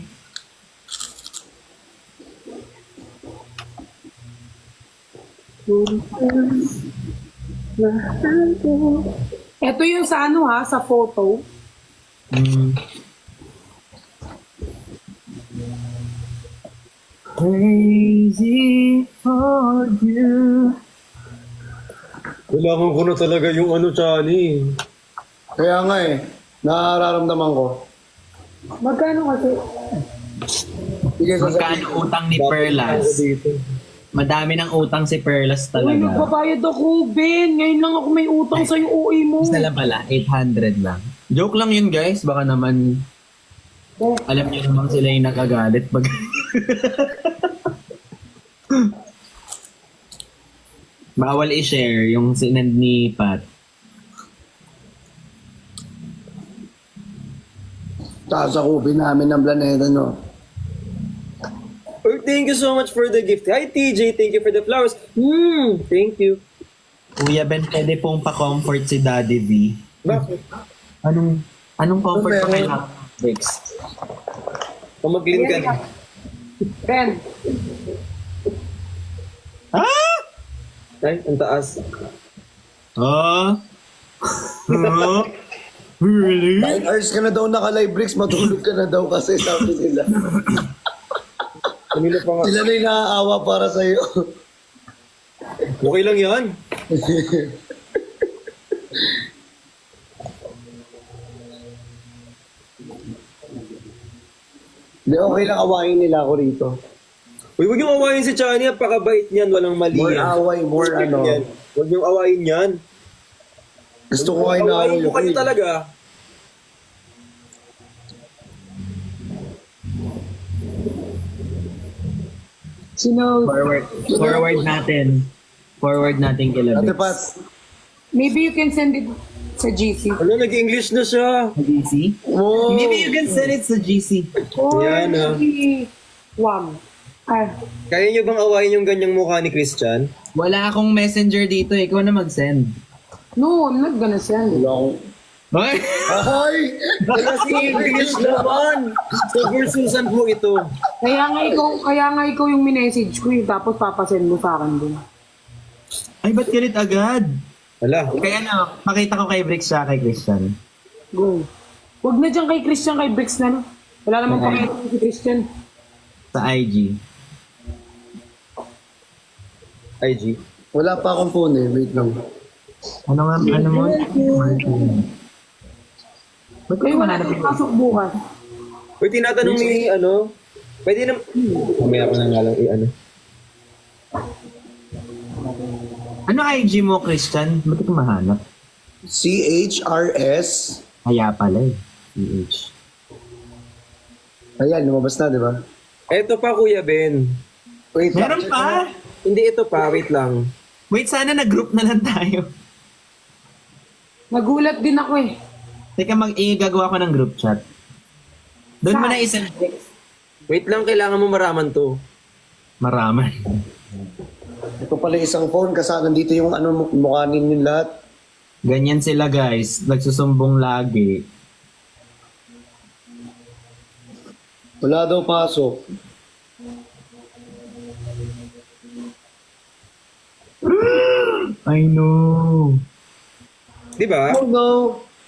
Ito yung sa ano ha, sa photo. Mm. Crazy for you. Kailangan ko na talaga yung ano, Chani. Kaya nga eh. Nararamdaman ko. Magkano kasi? Sige, Magkano utang ni Perlas? Madami ng utang si Perlas Uy, talaga. nagbabayad ako, Ben. Ngayon lang ako may utang sa'yo, OA mo. Isa lang pala, 800 lang. Joke lang yun, guys. Baka naman, alam niyo naman sila yung nagagalit pag... Bawal i-share yung sinend ni Pat. Sasakupin namin ng planeta, no? Oh, thank you so much for the gift. Hi, TJ. Thank you for the flowers. Thank you. Kuya Ben, pwede pong pa-comfort si Daddy V. Bakit? Anong comfort Ano pa meron? kailangan? Rex? Pamaglin ka na. Ben, Ah! Ay, ang taas. Ah? Huh? Really? 9 hours ka na daw naka-live bricks, matulog ka na daw kasi sabi nila. Kanina pa nga. Sila na yung naaawa para sa'yo. Okay lang yan. Hindi, okay lang awayin nila ako rito. Uy, huwag niyong awayin si Chani. Napakabait niyan. Walang mali More yan. away, more Respect ano. yan. Huwag niyong awayin yan. Gusto ko kayo na Awayin mo kayo talaga. sino? Forward natin. Forward natin kila Ate Bex. Pat, Maybe you can send it sa GC. Ano, nag-English na siya. GC? wow. Maybe you can send it sa GC. Or Yan, ah. si Wang. Ah, Kaya niyo bang awayin yung ganyang mukha ni Christian? Wala akong messenger dito. Ikaw na mag-send. no, I'm not gonna send it. Wala akong... Hoy! Ay! Kasi English naman. Super Susan po ito. Kaya nga ikaw yung minessage ko eh, tapos papasend mo sa akin din. Ay, ba't galit agad? Wala. Kaya ano, pakita ko kay Brix siya kay Christian. Go. Huwag na dyan kay Christian, kay Bricks na no. Wala namang Okay. pakita si Christian. Sa IG. IG. Wala pa akong phone eh. Wait lang. Ano nga, ano mo? Ba't ko Ay, wala mahanap nang pasok bukas. Uy, tinatanong ni ano, pwede na... Mamaya ko na nga lang i-ano. Ano IG mo, Christian? Ba't ko mahanap? CHRS. Kaya pala eh. CH. Ayan, lumabas na, di ba? Eto pa, Kuya Ben. Wait lang. Meron pa? Hindi ito pa, wait lang. Wait, sana nag-group na lang tayo. Nagulat din ako eh. Teka, gagawa ko ng group chat. Doon mo na isang Wait lang, kailangan mo maraman to. maraman. Ito pala isang phone kasi nandito yung ano, mukha ninyo lahat. Ganyan sila guys. Nagsusumbong lagi. Wala daw pasok. I know. Di ba? Oh no!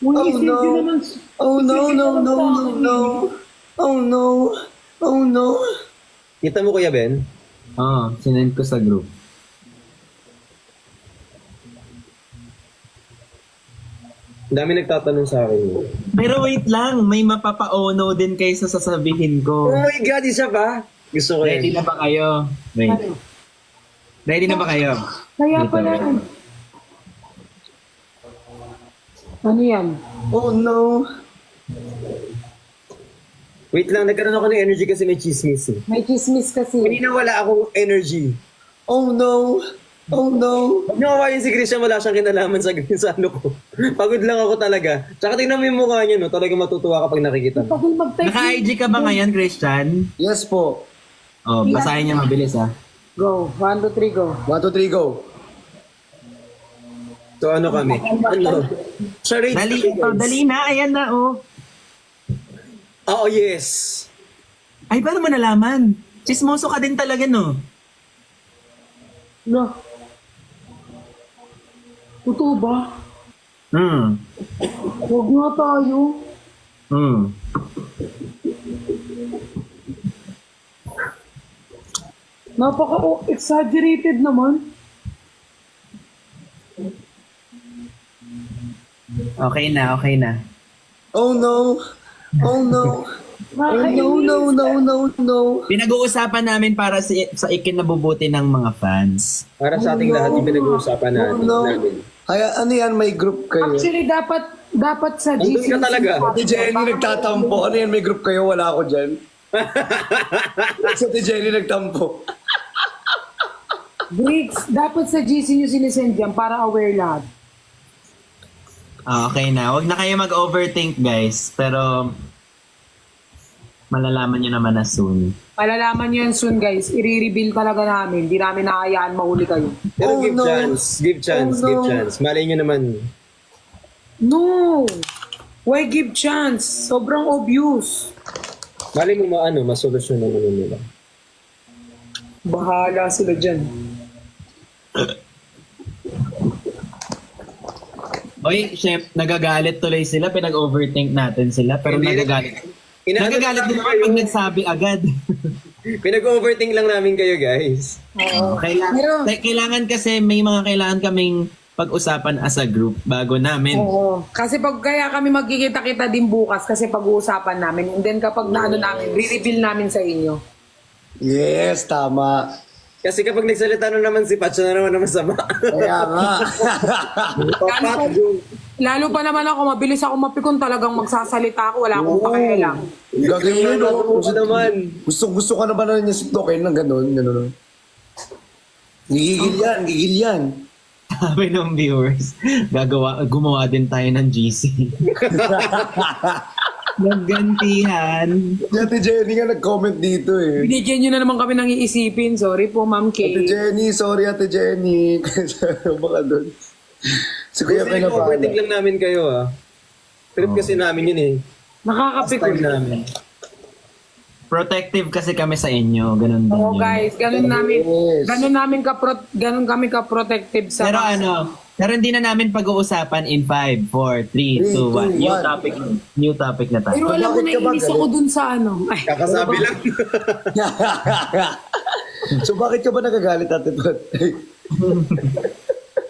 Uy, Oh isip no. yun naman. Oh no, no, no, no, no. Oh no. Oh no. Kita mo, Kuya Ben? Oo, sinend ko sa group. Ang dami nagtatanong sa akin. Pero wait lang, may mapapa-ono din kayo sa sasabihin ko. Oh my God, isa ba? Gusto ko Ready yan. na ba kayo? Wait. Ready na ba kayo? Kaya Dito, pala. wait. Ano yan? Oh no. Wait lang, nagkaroon ako ng energy kasi may chismis eh. May chismis kasi. Kanina wala akong energy. Oh no. Oh no. Huwag niyo kawain si Christian, wala siyang kinalaman sa ano ko. Pagod lang ako talaga. Tsaka tingnan mo yung mukha niya, no? Talaga matutuwa kapag nakikita mo. Pag mag-type. Naka-IG ka ba ngayon, Christian? Yes po. Oh, basahin niya mabilis ah. Go. 1, 2, 3, go. 1, 2, 3, go. So ano kami? Ano? Charade. Dali, dali na, ayan na oh. Oo, yes. Ay, paano mo nalaman? Chismoso ka din talaga, no? No. Totoo ba? Hmm. Huwag nga tayo. Hmm. Exaggerated naman. Okay na, okay na. Oh no. Oh no. Oh no, no, no, no, no. Pinag-uusapan namin para sa ikinabubuti ng mga fans. Para sa ating lahat yung pinag-uusapan Oh natin. no. Kaya ano yan, may group kayo. Actually, dapat sa Andun GC. ka talaga. Ate Jenny nagtatampo. Ano yan, may group kayo? Wala ako dyan. Sa Ate Jenny nagtampo. Briggs, dapat sa GC nyo sinisend yan para aware lahat. Ah, okay na. Huwag na kayo mag-overthink, guys. Pero, malalaman nyo naman na soon. Malalaman nyo yan soon, guys. I-reveal talaga namin. Hindi namin nakayaan mahuli kayo. Pero Oh, give no. chance. Give chance. Oh, Give no. chance. Malay nyo naman. No! Why give chance? Sobrang obvious. Malay mo masolusyon na naman nila. Bahala sila dyan. Oy, chef, nagagalit tuloy sila. Pinag-overthink natin sila. Pero Hindi. nagagalit. Inaano Nagagalit lang din namin naman pag kayo. nagsabi agad. Pinag-overthink lang namin kayo, guys. Oo. Kailangan, kailangan kasi may mga kailangan kaming pag-usapan as a group bago namin. Oo. Kasi pag kaya kami magkikita-kita din bukas kasi pag-uusapan namin. And then kapag naano namin, re-reveal namin sa inyo. Yes, tama. Kasi kapag nagsalita na naman si Pat, siya na naman ang masama. Kaya nga. Papat, yung... Lalo pa naman ako, mabilis ako mapikon talagang magsasalita ako. Wala akong pakialam. Gagawin yun, Ano naman? Gusto ka na ba na niya si Token ng gano'n? Gano'n. Gigil yan. Sabi ng viewers, gumawa din tayo ng GC. Naggantihan. Si Ate Jenny nga nag-comment dito eh. Binigyan nyo na naman kami ng iisipin. Sorry po, Ma'am Ate Kay. Jenny, sorry Ate Jenny. Baka doon. Si Kuya Kasi Kay na overthink lang namin kayo, ah. Trip kasi namin yun, eh. Nakakapikon. Time namin. Protective kasi kami sa inyo. Ganun din Oo yun. guys, Yes. ganun kami ka-protective sa Pero pero hindi na namin pag-uusapan in 5, 4, 3, 2, 1. New 1. topic. New topic na tayo. Pero alam mo, Bakit ka ba naiinis ako dun sa ano. Ay, Kakasabi lang. So bakit ka ba nagagalit Ate Pat?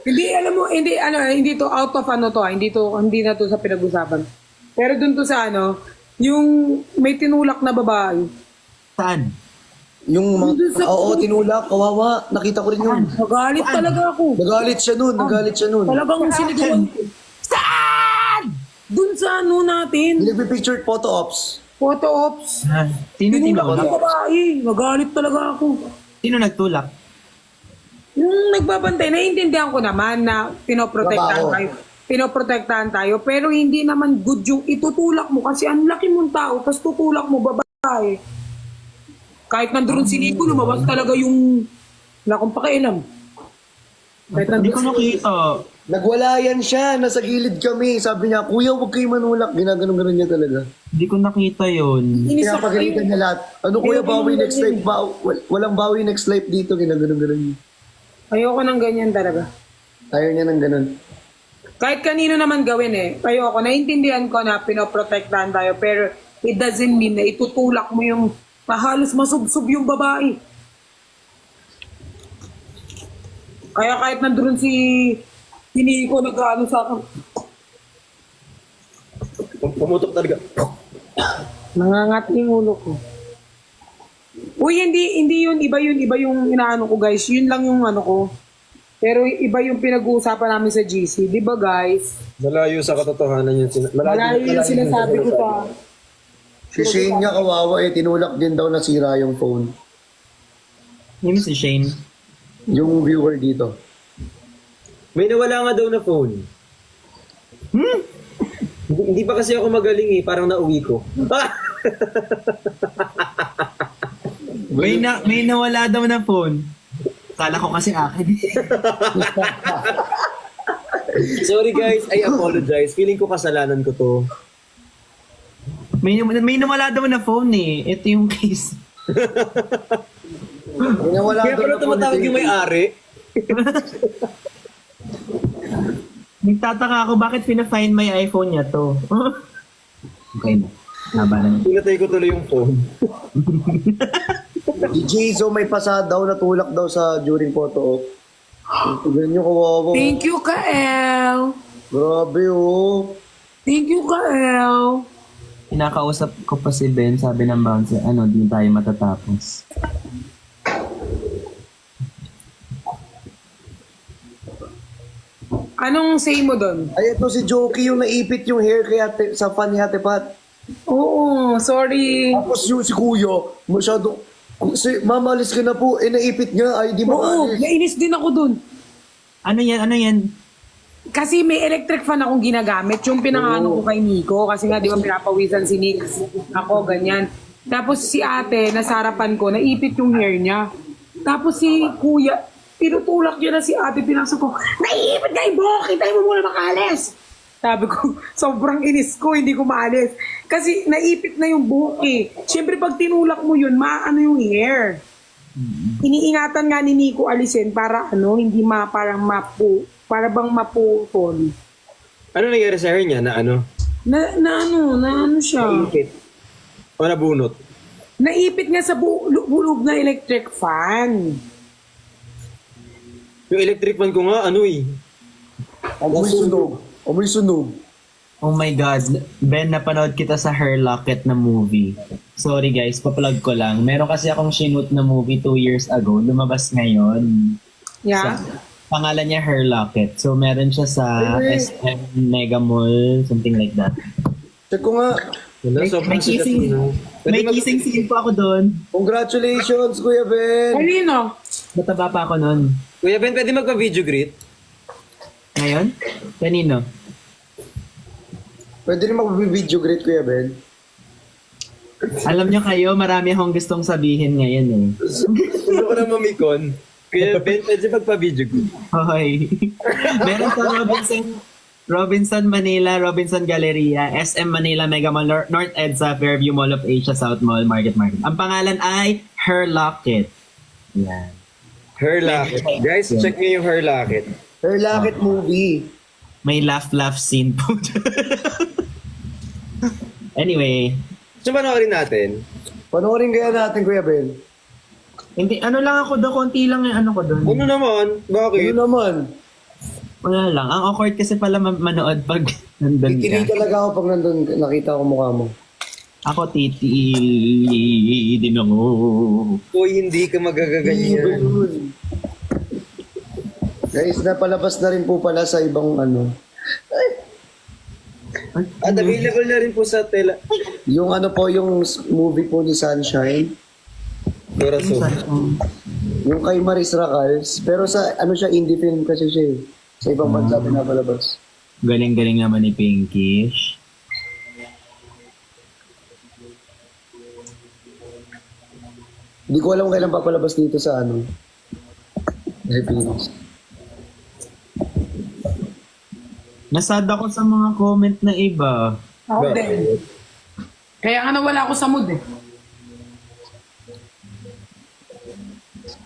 hindi, alam mo, hindi to out of hindi na to sa pinag-usapan. Pero dun to sa yung may tinulak na babae. Saan? Yung mga, oo, tinulak, kawawa. Nakita ko rin yun. Nagalit talaga ako. Nagalit siya nun. Talagang sinigawan ko. Saan? Dun sa natin. Nagpipicture photo ops. Photo ops. Ha? Sino Tinulak tinulak? ng babae. Nagalit talaga ako. Sino nagtulak? Yung nagbabantay, naiintindihan ko naman na pinoprotektahan Trabaho. tayo. Pinoprotektahan tayo. Pero hindi naman good yung itutulak mo kasi ang laki mong tao tapos tutulak mo babae. Kahit nandoon si Nico, lumabas talaga yung wala akong pakialam. Kahit Hindi ko nandun si nakita. Nagwalayan siya, nasa gilid kami. Sabi niya, Kuya, huwag kayo manulak. Ginaganon-ganon niya talaga. Hindi ko nakita yun. Inis Kaya ako pagalitan niya lahat. Ano Kuya, bawi next life. Walang bawi next life dito. Ginaganon-ganon niya. Ayoko ng ganyan talaga. Ayaw niya ng ganon. Kahit kanino naman gawin eh. Ayoko, naiintindihan ko na pinoprotektahan tayo, pero it doesn't mean na itutulak mo yung halos masubsob yung babae. Kaya kahit nandun si Nico nag-ano sa akin, Pumutok talaga. nangangat yung ulo ko. Uy, hindi yun. Iba yung inaano ko, guys. Yun lang yung ano ko. Pero iba yung pinag-uusapan namin sa GC. Di ba, guys? Malayo sa katotohanan yun. Malayo yung sinasabi ko pa. Si Shane nga kawawa tinulak din daw nasira yung phone. Yun si Shane. Yung viewer dito. May nawala nga daw na phone. Hindi pa kasi ako magaling eh. Parang nauwi ko. May nawala daw na phone. Kala ko kasi akin. Sorry guys, I apologize. Feeling ko kasalanan ko to. May nawala daw na phone eh. Ito yung case. Wala Kaya pala tumatawag yung may-ari. Nagtataka ako bakit pina-find my iPhone niya to. Okay na. Haba na. Pinatay ko tuloy yung phone. Si Jayzo may pasa daw, natulak daw sa during photo op. Ganyan kawawa. Thank you, Kael. Grabe Thank you, Kael. Kinakausap ko pa si Ben, sabi ng bouncer, di tayo matatapos. Anong say mo doon? Ay, ito si Jokey yung naipit yung hair kay sa fan ni Ate Pat. Oo, sorry. Tapos yung si Kuya, masyado, Mama, alis ka na po. Naipit nga. Ay, di Oo, makaalis. nainis din ako doon. Ano yan? Kasi may electric fan akong ginagamit. Yung pinangano ko kay Nico. Kasi nga, di ba, pinapawisan si Nick. Ako, ganyan. Tapos si ate, nasa harapan ko, naipit yung hair niya. Tapos si kuya, tinutulak niya na si ate, pinasok ko, naipit ka, Ibo! Kitay mo muna makalis! Sabi ko, sobrang inis ko, hindi ko maalis. Kasi naipit na yung buhok eh. Siyempre, pag tinulak mo yun, maano yung hair. Iniingatan nga ni Nico alisin para hindi parang para bang maputol. Ano nangyari sa hair niya na ano? Na ano siya? Naipit. O nabunot? Naipit nga sa bulog na electric fan. Yung electric fan ko nga, ano eh. Amoy sunog. Amoy sunog. Oh my God. Ben, napanood kita sa Her Locket na movie. Sorry guys, paplug ko lang. Meron kasi akong shoot na movie 2 years ago. Lumabas ngayon. Yeah? Pangalan niya Her Locket. So meron siya sa SM Mega Mall, something like that. Check ko nga. Wala, May kissing scene po ako doon. Congratulations, Kuya Ben. Kanino? Mataba pa ako noon. Kuya Ben, pwede magpa-video greet? Ngayon? Kanino? Pwede rin mag-video great, Kuya Ben. Alam niyo kayo, marami akong gustong sabihin ngayon eh. Gusto ko na mamikon. Kuya Ben, pwede magpa-video greet? Hoy. Meron sa Robinson Manila, Robinson Galleria, SM Manila, Mega Mall, North EDSA, Fairview Mall of Asia, South Mall, Market. Ang pangalan ay Her Locket. Yan. Her Locket. Guys, check niyo yung Her Locket. Her Locket movie. May laugh scene po. Anyway, So, panoorin natin. Panoorin kaya natin, Kuya Ben. hindi, ano lang ako doon, konti lang yung ano ko doon. Ano naman? Ano Bakit? naman? Wala lang. Ang awkward kasi pala manood pag nandun Kikinig ka. talaga ako pag nandun, nakita ko mukha mo. Ako titi din ako. Uy, hindi ka magagaganyan. Guys, napalabas na rin po pala sa ibang ano. At available na rin po sa tela. Yung ano po, yung movie po ni Sunshine. Corazon. Yung kay Maris Racals. Pero sa ano siya, indie film kasi siya eh. Sa ibang bansa pinapalabas. Galing-galing naman ni Pinkish. Hindi ko alam kailan papalabas dito sa ano. Philippines. Nasad ako sa mga comment na iba. Ako din. Kaya nga nawala ako sa mood eh.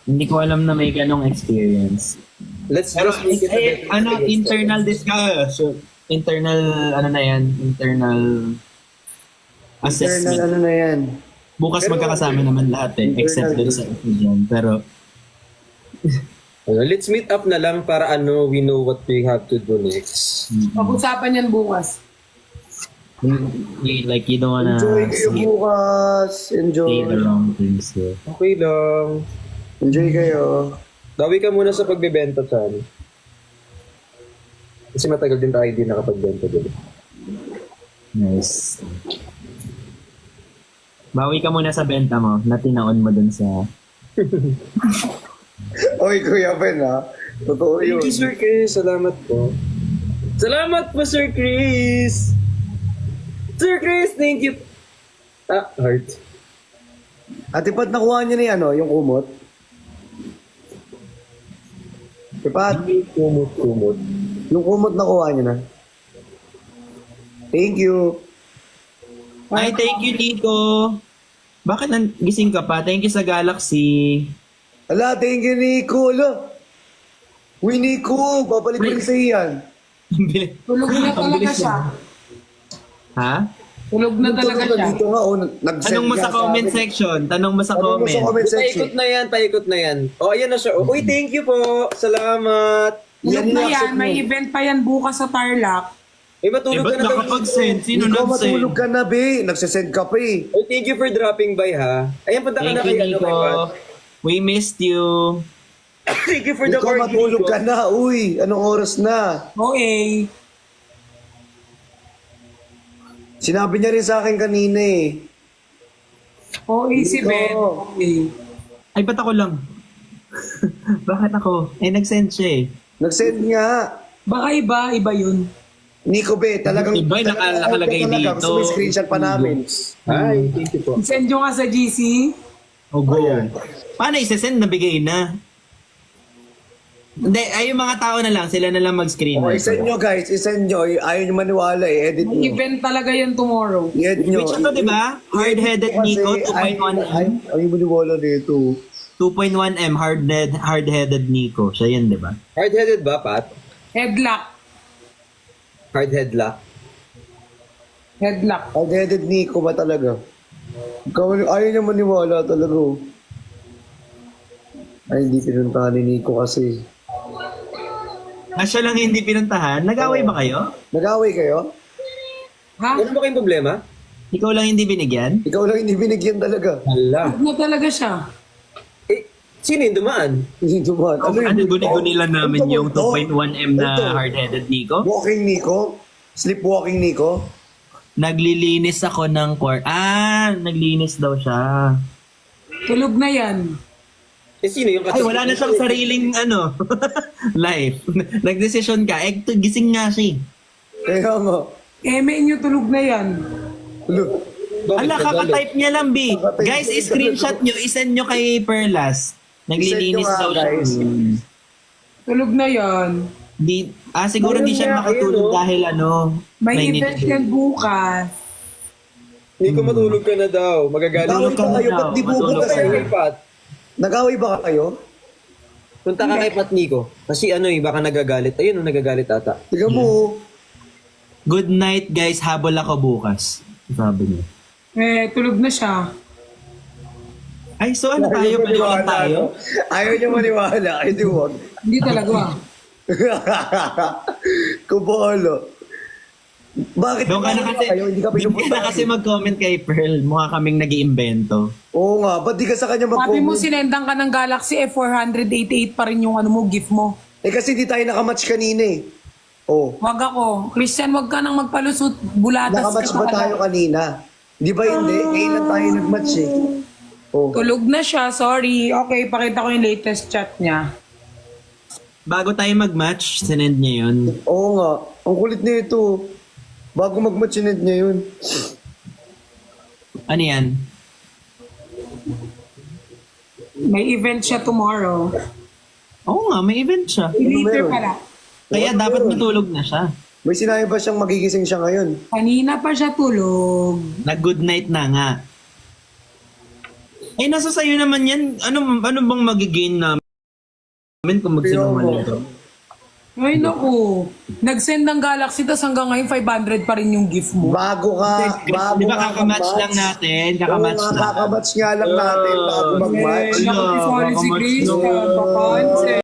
Hindi ko alam na may ganong experience. Let's Pero, just make it a better experience. internal discussion. Internal, ano na yan? Internal assessment. Internal ano na yan. Bukas Pero- magkakasama naman lahat eh. Except dun sa dyan. Pero, Let's meet up na lang para we know what we have to do next. Pag-usapan yan bukas. like, you don't wanna Enjoy kayo say bukas. Enjoy. the wrong things here. Okay lang. Enjoy kayo. Dawi ka muna sa pagbebenta sa Kasi matagal din tayo hindi nakapagbenta dito. Nice. Bawi ka muna sa benta mo na tinaon mo dun sa... Oy, Kuya Ben ha. Totoo yun. Thank you, Sir Chris. Salamat po. Salamat po, Sir Chris! Sir Chris, thank you! Heart. Ate Pat, nakuha niyo na yung yung kumot? Ate Pat, Kumot. yung kumot nakuha niyo na? Thank you. Ay, thank you, Nico. Bakit gising ka pa? Thank you sa Galaxy. Ala, thank you, Nico. Ala. Uy, Nico, babalik ko rin sa iyan. Tulog na talaga siya. Ha? Tulog na talaga Tulog na siya. dito nga, nag-send Tanong mo nga sa comment akin. section. Tanong mo sa Tanong mo sa comment. comment section. Paikot na yan. Oh, ayan na siya. Uy, thank you po. Salamat. Tulog Yan na yung yan. accept May mo. event pa yan bukas sa Tarlac. Eh, Matulog ba't ka na daw. nakapag-send? Sino Nico, nag-send? matulog ka na, be. Nagsasend ka pa eh. Oh, thank you for dropping by, ha? Ayan, punta ka na Thank you, kay Nico. kay Pat. We missed you. Thank you for the Nico, card, matulog Nico. ka na. Uy, anong oras na? Okay. Sinabi niya rin sa akin kanina eh. Okay si Nico. Ben. Okay. Ay, ba't ako lang? Bakit ako? Eh, nag-send siya eh. Nag-send nga. Baka iba. Iba yun. Nico, be, talagang... Iba, nakalagay talaga, dito. Gusto mo yung screenshot pa namin. Hi, thank you po. Send nyo nga sa GC. O go. Ayan. Paano isesend? Nabigay na. Hindi, ay yung mga tao na lang. Sila na lang mag-screen. Okay, send nyo guys. I-send nyo. Ayaw nyo maniwala eh. Edit May nyo. event talaga yan tomorrow. I-edit nyo. Which ano, di ba? Hard-headed Nico, 2.1M. Ayaw maniwala dito. 2.1M, hard-headed Nico. Siya yan, di ba? Hard-headed ba, Pat? Headlock. Hard-head lock. Headlock. Hard-headed Nico ba talaga? Ayaw nyo maniwala talaga. Ay, hindi pinuntahan ni Nico kasi. Siya lang hindi pinuntahan. Nag-away ba kayo? Nag-away kayo? Ha? Ano ba kayong problema? Ikaw lang hindi binigyan? Ikaw lang hindi binigyan talaga. Hala. Tulog na talaga siya. Eh, sino yung dumaan? Hindi dumaan. Ano, guni-guni lang namin Ito, yung ito. 2.1M na Ito. hard-headed Nico. Walking Nico? Sleepwalking Nico? Naglilinis ako ng naglinis daw siya. Tulog na yan. Eh, sino yung Ay, wala na siyang sariling life. Nagdesisyon ka. Gising nga siya. Kaya nga. Eme nyo tulog na yan. Look. Ala, kaka-type niya lang, B. Kaka-type Guys, niya. screenshot nyo. Isend nyo kay Perlas. Naglilinis Isend nyo daw nga, siya. guys. Tulog na yan. Siguro di siya Ayun nga, makatulog ayun, dahil May event nitid. yan bukas. Nico, matulog ka na daw. Magagaling Matulog ka na ka. kayo, ba't di Matulog bubukas ka Punta na. kay Pat. Nag-away ba kayo? Punta ka kay Pat, Nico. Kasi baka nagagalit. Ayun, nagagalit ata. Tiga mo. Good night, guys. Habol ako bukas. Sabi niya. Tulog na siya. Ay, so ano tayo? Baliwan tayo? Ayaw niyo maniwala. Ay, di wag. Hindi talaga. Kubolo. Bakit Doon ka na kasi, kayo? Hindi ka doon ka na pinupunta. kasi mag-comment kay Pearl. Mukha kaming nag-iimbento. Oo nga. Ba't di ka sa kanya Sabi mo mag-comment? sinendang ka ng Galaxy F488 pa rin yung gift mo. Eh kasi di tayo nakamatch kanina eh. Oh. Wag ako. Christian, wag ka nang magpalusot. Bulatas Nakamatch ka ba pa tayo kanina? Di ba hindi? Kailan tayo nag-match eh? Oh. Tulog na siya. Sorry. Okay, pakita ko yung latest chat niya. Bago tayo mag-match, sinend niya yun. Oo nga. Ang kulit nito. Bago mag-match, sinend niya yun. Ano yan? May event siya tomorrow. Oo nga, may event siya. Later meron? pala. Kaya Ano dapat meron? matulog na siya. May sinabi ba siyang magigising siya ngayon? Kanina pa siya tulog. Nag-good night na nga. Nasa sayo naman yan. Ano bang magigain namin kung magsinungaling ito? Ay, naku. Nag-send ng Galaxy, tas hanggang ngayon 500 pa rin yung gift mo. Bago ka, bago Di ba ka kakamatch lang natin? Kakamatch Oo nga, lang. kakamatch nga lang natin bago mag-match. Naku, sorry si Chris. Papansin.